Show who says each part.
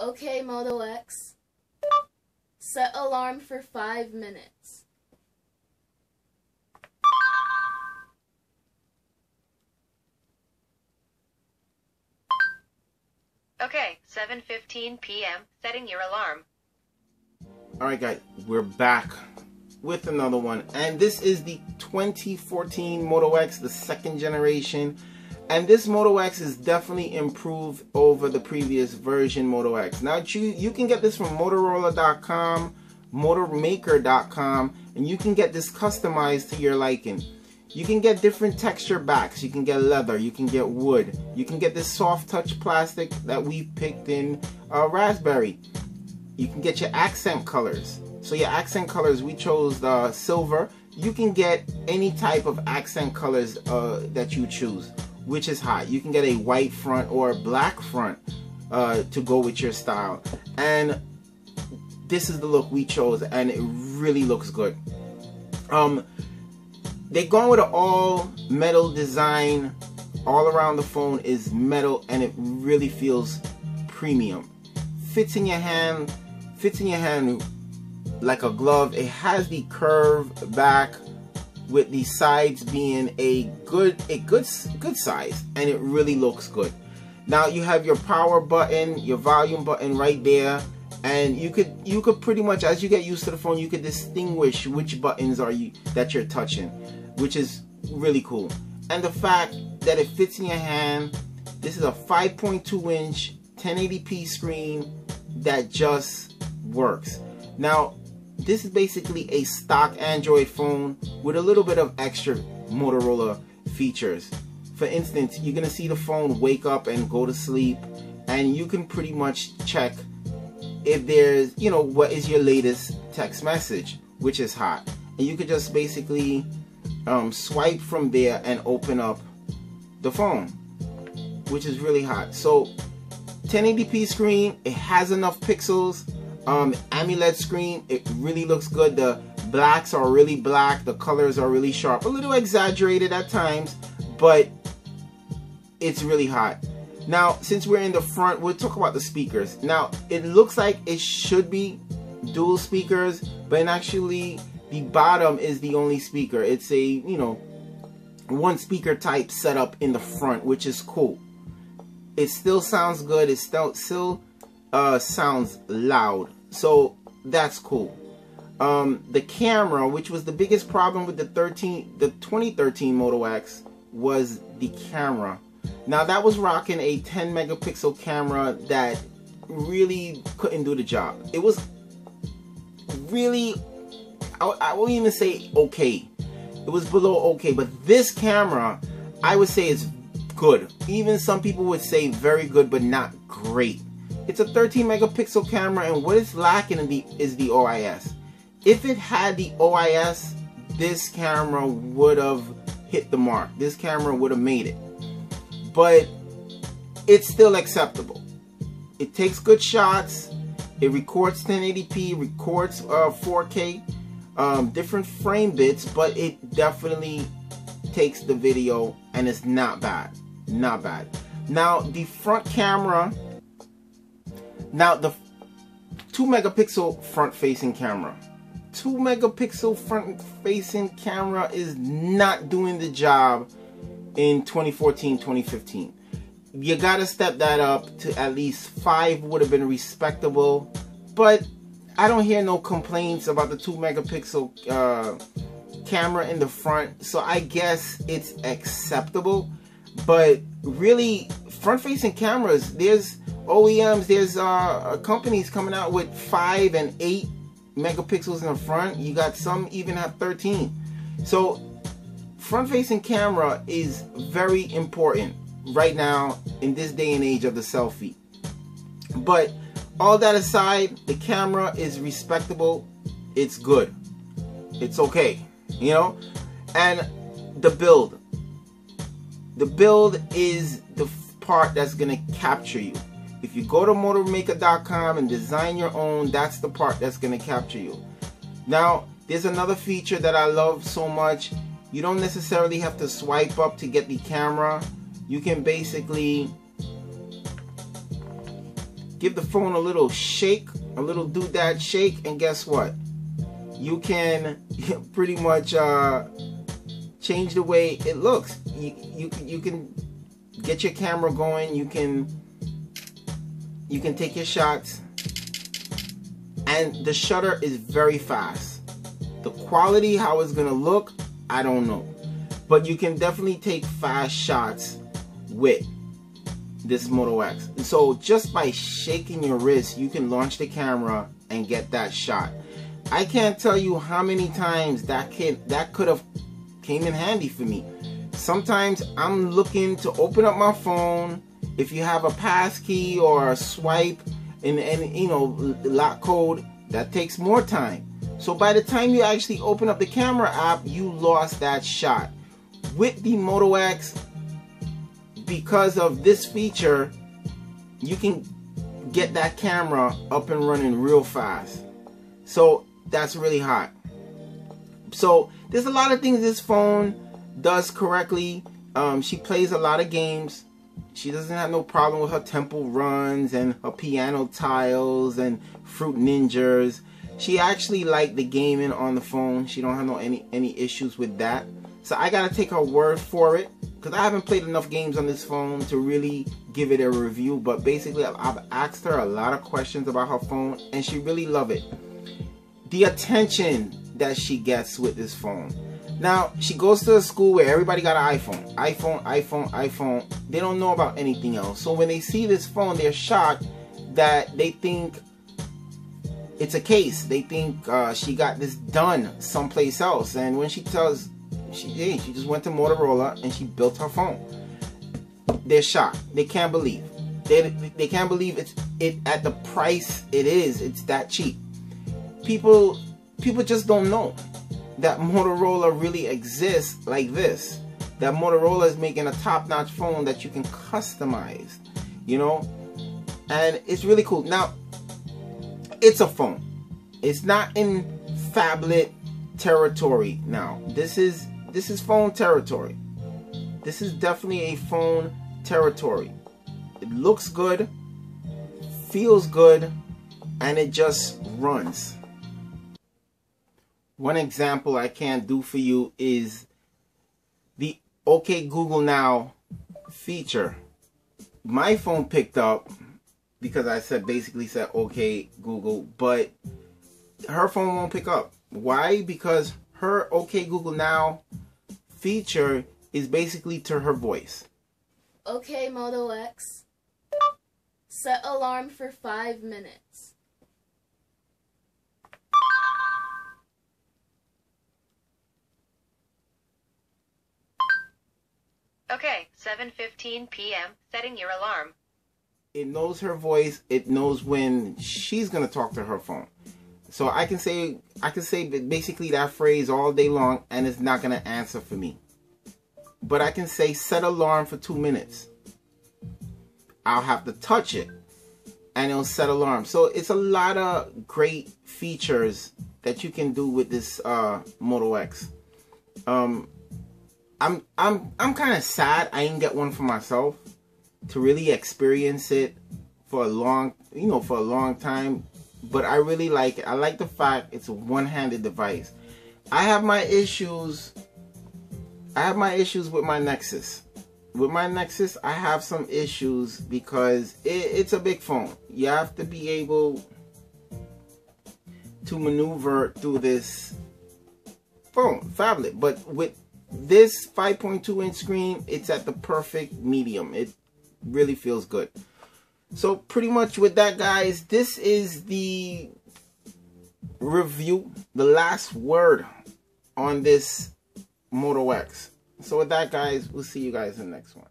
Speaker 1: Okay, Moto X. Set alarm for 5 minutes.
Speaker 2: Okay, 7:15 p.m. Setting your alarm.
Speaker 3: Alright guys, we're back with another one, and this is the 2014 Moto X, the second generation. And this Moto X is definitely improved over the previous version Moto X. Now you can get this from Motorola.com, Motormaker.com, and you can get this customized to your liking. You can get different texture backs. You can get leather. You can get wood. You can get this soft touch plastic that we picked in raspberry. You can get your accent colors. So your accent colors, we chose silver. You can get any type of accent colors that you choose, which is hot. You can get a white front or a black front to go with your style. And this is the look we chose, and it really looks good. They're going with an all metal design. All around the phone is metal, and it really feels premium. Fits in your hand like a glove. It has the curved back with the sides being a good size, and it really looks good. Now you have your power button, your volume button right there, and you could pretty much, as you get used to the phone, you could distinguish which buttons are that you're touching, which is really cool. And the fact that it fits in your hand. This is a 5.2-inch 1080p screen that just works. Now this is basically a stock Android phone with a little bit of extra Motorola features. For instance, you're gonna see the phone wake up and go to sleep, and you can pretty much check if there's, what is your latest text message, which is hot. And you could just basically swipe from there and open up the phone, which is really hot. So 1080p screen, it has enough pixels. AMOLED screen, it really looks good. The blacks are really black, the colors are really sharp, a little exaggerated at times, but it's really hot. Now since we're in the front, we'll talk about the speakers. Now it looks like it should be dual speakers, but actually the bottom is the only speaker. It's a one speaker type setup in the front, which is cool. It still sounds good. It still sounds loud, so that's cool. The camera, which was the biggest problem with the 2013 Moto X, was the camera. Now that was rocking a 10 megapixel camera that really couldn't do the job. It was really, I won't even say okay. It was below okay, but this camera, I would say, is good. Even some people would say very good, but not great. It's a 13 megapixel camera, and what it's lacking is the OIS. If it had the OIS, this camera would have hit the mark. This camera would have made it. But it's still acceptable. It takes good shots. It records 1080p, records 4K, different frame bits, but it definitely takes the video, and it's not bad. Not bad. Now the front camera. Now the 2 megapixel front facing camera. 2 megapixel front facing camera is not doing the job in 2014, 2015. You gotta step that up to at least 5 would have been respectable, but I don't hear no complaints about the 2 megapixel camera in the front, so I guess it's acceptable. But really, front facing cameras, there's OEMs, there's companies coming out with 5 and 8 megapixels in the front. You got some even have 13. So front facing camera is very important right now in this day and age of the selfie. But all that aside, the camera is respectable. It's good. It's okay, and the build is the part that's gonna capture you. If you go to Motormaker.com and design your own, that's the part that's going to capture you. Now, there's another feature that I love so much. You don't necessarily have to swipe up to get the camera. You can basically give the phone a little shake, a little doodad shake, and guess what? You can pretty much change the way it looks. You can get your camera going. You can take your shots, and the shutter is very fast. The quality, how it's gonna look, I don't know, but you can definitely take fast shots with this Moto X. And so just by shaking your wrist, you can launch the camera and get that shot. I can't tell you how many times that could have came in handy for me. Sometimes I'm looking to open up my phone. If you have a pass key or a swipe and you know, lock code, that takes more time. So by the time you actually open up the camera app, you lost that shot. With the Moto X, because of this feature, you can get that camera up and running real fast. So that's really hot. So there's a lot of things this phone does correctly. She plays a lot of games. She doesn't have no problem with her temple runs and her piano tiles and fruit ninjas. She actually liked the gaming on the phone. She don't have any issues with that. So I gotta take her word for it, because I haven't played enough games on this phone to really give it a review. But basically, I've asked her a lot of questions about her phone, and she really loved it. The attention that she gets with this phone. Now, she goes to a school where everybody got an iPhone. iPhone. They don't know about anything else. So when they see this phone, they're shocked that they think it's a case. They think she got this done someplace else. And when she tells, she just went to Motorola and she built her phone. They're shocked. They can't believe. They can't believe it at the price it is. It's that cheap. People just don't know that Motorola really exists like this. That Motorola is making a top-notch phone that you can customize, you know, and it's really cool. Now, it's a phone. It's not in phablet territory now. This is phone territory. This is definitely a phone territory. It looks good, feels good, and it just runs. One example I can do for you is the OK Google Now feature. My phone picked up because I basically said OK Google, but her phone won't pick up. Why? Because her OK Google Now feature is basically to her voice.
Speaker 1: Okay, Moto X. Set alarm for 5 minutes.
Speaker 2: Okay, 7:15 p.m. Setting your alarm.
Speaker 3: It knows her voice. It knows when she's gonna talk to her phone. So I can say basically that phrase all day long, and it's not gonna answer for me. But I can say set alarm for 2 minutes. I'll have to touch it, and it'll set alarm. So it's a lot of great features that you can do with this Moto X. I'm kind of sad I didn't get one for myself to really experience it for a long time. But I really like it. I like the fact it's a one-handed device. I have my issues with my Nexus. With my Nexus, I have some issues because it's a big phone. You have to be able to maneuver through this phone, phablet. But with this 5.2-inch screen, it's at the perfect medium. It really feels good. So pretty much with that, guys, this is the review, the last word on this Moto X. So with that, guys, we'll see you guys in the next one.